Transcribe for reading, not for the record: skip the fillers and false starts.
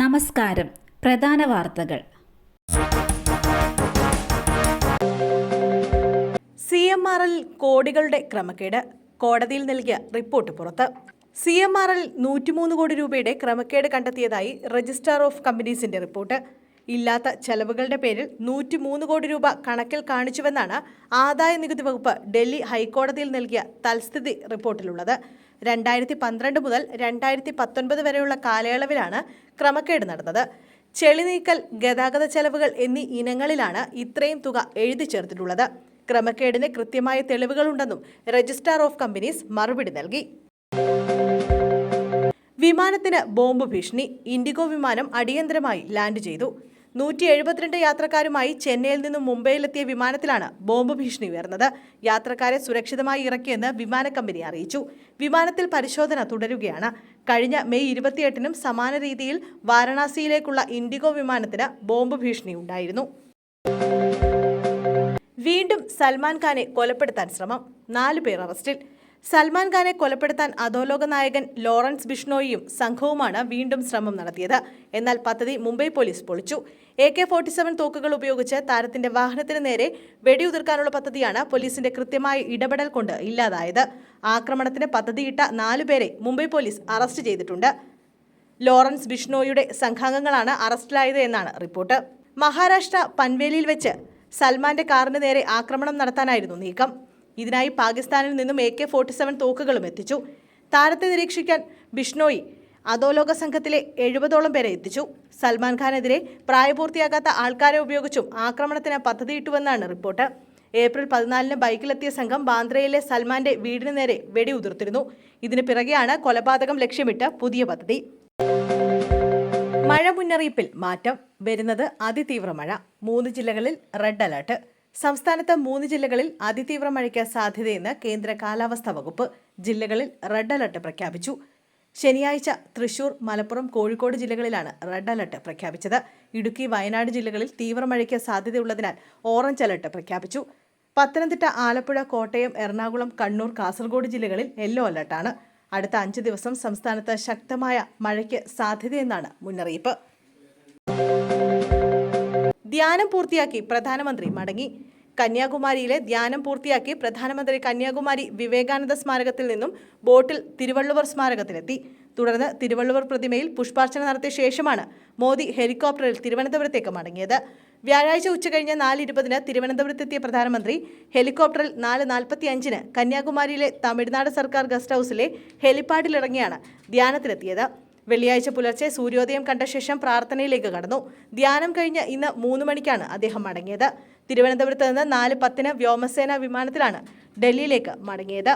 നമസ്കാരം. പ്രധാന വാർത്തകൾ. CMRL കോടികളുടെ ക്രമക്കേട്, കോടതിയിൽ നൽകിയ റിപ്പോർട്ട് പുറത്ത്. CMRL 103 കോടി രൂപയുടെ ക്രമക്കേട് കണ്ടെത്തിയതായി രജിസ്ട്രാർ ഓഫ് കമ്പനീസിന്റെ റിപ്പോർട്ട്. ഇല്ലാത്ത ചെലവുകളുടെ പേരിൽ 103 കോടി രൂപ കണക്കിൽ കാണിച്ചുവെന്നാണ് ആദായ നികുതി വകുപ്പ് ഡൽഹി ഹൈക്കോടതിയിൽ നൽകിയ തൽസ്ഥിതി റിപ്പോർട്ടിലുള്ളത്. 2012 മുതൽ 2019 വരെയുള്ള കാലയളവിലാണ് ക്രമക്കേട് നടന്നത്. ചെളി നീക്കൽ, ഗതാഗത ചെലവുകൾ എന്നീ ഇനങ്ങളിലാണ് ഇത്രയും തുക എഴുതി ചേർത്തിട്ടുള്ളത്. ക്രമക്കേടിന് കൃത്യമായ തെളിവുകളുണ്ടെന്നും രജിസ്ട്രാർ ഓഫ് കമ്പനീസ് മറുപടി നൽകി. വിമാനത്തിന് ബോംബ് ഭീഷണി. ഇൻഡിഗോ വിമാനം അടിയന്തരമായി ലാൻഡ് ചെയ്തു. 172 യാത്രക്കാരുമായി ചെന്നൈയിൽ നിന്നും മുംബൈയിലെത്തിയ വിമാനത്തിലാണ് ബോംബ് ഭീഷണി ഉയർന്നത്. യാത്രക്കാരെ സുരക്ഷിതമായി ഇറക്കിയെന്ന് വിമാന കമ്പനി അറിയിച്ചു. വിമാനത്തിൽ പരിശോധന തുടരുകയാണ്. കഴിഞ്ഞ മെയ് 28-നും സമാന രീതിയിൽ വാരണാസിയിലേക്കുള്ള ഇൻഡിഗോ വിമാനത്തിന് ബോംബ് ഭീഷണി ഉണ്ടായിരുന്നു. വീണ്ടും സൽമാൻ ഖാനെ കൊലപ്പെടുത്താൻ ശ്രമം. 4 പേർ അറസ്റ്റിൽ. സൽമാൻ ഖാനെ കൊലപ്പെടുത്താൻ അധോലോക നായകൻ ലോറൻസ് ബിഷ്ണോയിയും സംഘവുമാണ് വീണ്ടും ശ്രമം നടത്തിയത്. എന്നാൽ പദ്ധതി മുംബൈ പോലീസ് പൊളിച്ചു. AK-47 തോക്കുകൾ ഉപയോഗിച്ച് താരത്തിന്റെ വാഹനത്തിന് നേരെ വെടിയുതിർക്കാനുള്ള പദ്ധതിയാണ് പോലീസിന്റെ കൃത്യമായ ഇടപെടൽ കൊണ്ട് ഇല്ലാതായത്. ആക്രമണത്തിന് പദ്ധതിയിട്ട 4 പേരെ മുംബൈ പോലീസ് അറസ്റ്റ് ചെയ്തിട്ടുണ്ട്. ലോറൻസ് ബിഷ്ണോയിയുടെ സംഘാംഗങ്ങളാണ് അറസ്റ്റിലായത് എന്നാണ് റിപ്പോർട്ട്. മഹാരാഷ്ട്ര പൻവേലിയിൽ വെച്ച് സൽമാന്റെ കാറിന് നേരെ ആക്രമണം നടത്താനായിരുന്നു നീക്കം. ഇതിനായി പാകിസ്ഥാനിൽ നിന്നും AK-47 തോക്കുകളും എത്തിച്ചു. താരത്തെ നിരീക്ഷിക്കാൻ ബിഷ്ണോയി അധോലോക സംഘത്തിലെ 70ഓളം പേരെ എത്തിച്ചു. സൽമാൻ ഖാനെതിരെ പ്രായപൂർത്തിയാകാത്ത ആൾക്കാരെ ഉപയോഗിച്ചും ആക്രമണത്തിന് പദ്ധതിയിട്ടുവെന്നാണ് റിപ്പോർട്ട്. ഏപ്രിൽ 14-ന് ബൈക്കിലെത്തിയ സംഘം ബാന്ദ്രയിലെ സൽമാന്റെ വീടിന് നേരെ വെടിയുതിർത്തിരുന്നു. ഇതിന് പിറകെയാണ് കൊലപാതകം ലക്ഷ്യമിട്ട് പുതിയ പദ്ധതി. മഴ മുന്നറിയിപ്പിൽ മാറ്റം. വരുന്നത് അതിതീവ്ര മഴ. 3 ജില്ലകളിൽ റെഡ് അലർട്ട്. സംസ്ഥാനത്ത് 3 ജില്ലകളിൽ അതിതീവ്ര മഴയ്ക്ക് സാധ്യതയെന്ന് കേന്ദ്ര കാലാവസ്ഥാ വകുപ്പ്. ജില്ലകളിൽ റെഡ് അലർട്ട് പ്രഖ്യാപിച്ചു. ശനിയാഴ്ച തൃശൂർ, മലപ്പുറം, കോഴിക്കോട് ജില്ലകളിലാണ് റെഡ് അലർട്ട് പ്രഖ്യാപിച്ചത്. ഇടുക്കി, വയനാട് ജില്ലകളിൽ തീവ്രമഴയ്ക്ക് സാധ്യതയുള്ളതിനാൽ ഓറഞ്ച് അലർട്ട് പ്രഖ്യാപിച്ചു. പത്തനംതിട്ട, ആലപ്പുഴ, കോട്ടയം, എറണാകുളം, കണ്ണൂർ, കാസർഗോഡ് ജില്ലകളിൽ യെല്ലോ അലർട്ടാണ്. അടുത്ത 5 ദിവസം സംസ്ഥാനത്ത് ശക്തമായ മഴയ്ക്ക് സാധ്യതയെന്നാണ് മുന്നറിയിപ്പ്. ധ്യാനം പൂർത്തിയാക്കി പ്രധാനമന്ത്രി മടങ്ങി. കന്യാകുമാരിയിലെ ധ്യാനം പൂർത്തിയാക്കി പ്രധാനമന്ത്രി കന്യാകുമാരി വിവേകാനന്ദ സ്മാരകത്തിൽ നിന്നും ബോട്ടിൽ തിരുവള്ളുവർ സ്മാരകത്തിലെത്തി. തുടർന്ന് തിരുവള്ളുവർ പ്രതിമയിൽ പുഷ്പാർച്ചന നടത്തിയ ശേഷമാണ് മോദി ഹെലികോപ്റ്ററിൽ തിരുവനന്തപുരത്തേക്ക് മടങ്ങിയത്. വ്യാഴാഴ്ച ഉച്ചകഴിഞ്ഞ് 4:20-ന് തിരുവനന്തപുരത്തെത്തിയ പ്രധാനമന്ത്രി ഹെലികോപ്റ്ററിൽ 4:45-ന് കന്യാകുമാരിയിലെ തമിഴ്നാട് സർക്കാർ ഗസ്റ്റ് ഹൌസിലെ ഹെലിപ്പാഡിലിറങ്ങിയാണ് ധ്യാനത്തിലെത്തിയത്. വെള്ളിയാഴ്ച പുലർച്ചെ സൂര്യോദയം കണ്ട ശേഷം പ്രാർത്ഥനയിലേക്ക് കടന്നു. ധ്യാനം കഴിഞ്ഞ് ഇന്ന് 3 മണിക്കാണ് അദ്ദേഹം മടങ്ങിയത്. തിരുവനന്തപുരത്ത് നിന്ന് 4:10-ന് വ്യോമസേന വിമാനത്തിലാണ് ഡൽഹിയിലേക്ക് മടങ്ങിയത്.